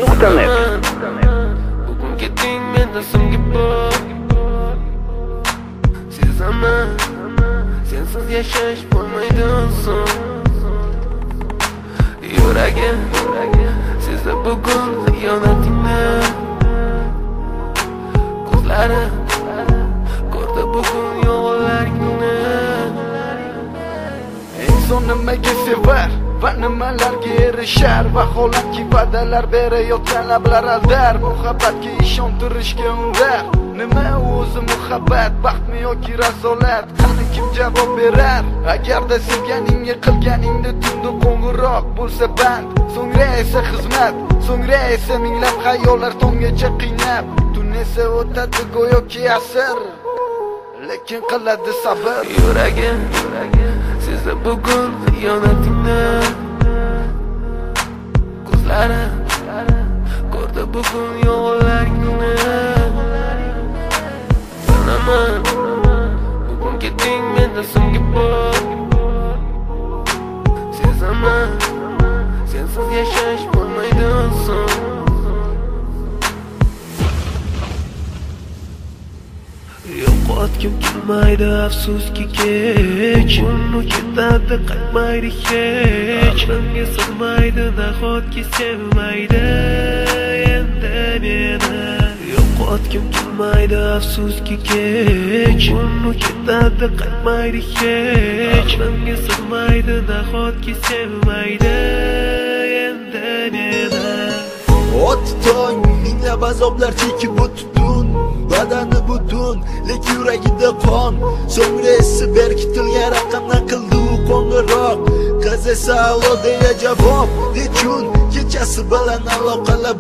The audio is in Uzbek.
Vodafone.net. Bugun ketding menda so'nggi bor. Sezaman, sensiz yashash bo'lmaydi oson. Yuragim sezdi bugun xiyonatingni. Ko'zlarim ko'rdi bugun yolg'onlaringni. Inson nimaga sevar va nimalarga erishar? Vaholanki va'dalar berayotgan lablar aldar. Muhabbatga ishontirishga undar. Nima o'zi muhabbat, baxtmi yoki razolat? Qani kim javob berar? Agarda sevganingga qilganingda tunda qo'ng'iroq bo'lsa band, so'ngra esa xizmat, so'ngra esa minglab xayollar tonggacha qiynab, tun esa o'tadi go'yoki asr, lekin qiladi sabr. Yuragim sezdi bugun xiyonatingni. Ko'zlarim ko'rdi bugun yolg'onlaringni. Yonaman, bugun ketding menda so'nggi bor. Sezaman, sensiz yashash bo'lmaydi oson. Yo'qotgim kelmaydi afsuski kech, uni ketadi qaytmaydi hech. Aqlimga sig'maydi nahotki sevmaydi endi meni. Yo'qotgim kelmaydi afsuski kech, uni ketadi qaytmaydi hech. Aqlimga sig'maydi nahotki sevmaydi endi meni. Ot tong minglab azoblar chekib o'tdun, badani butun, lekin yuragida qon. So'ngra esi berkitilgan raqamdan qildi u qo'ng'iroq. Qiz esa allo deya javob, nechun kechasi bilan aloqalab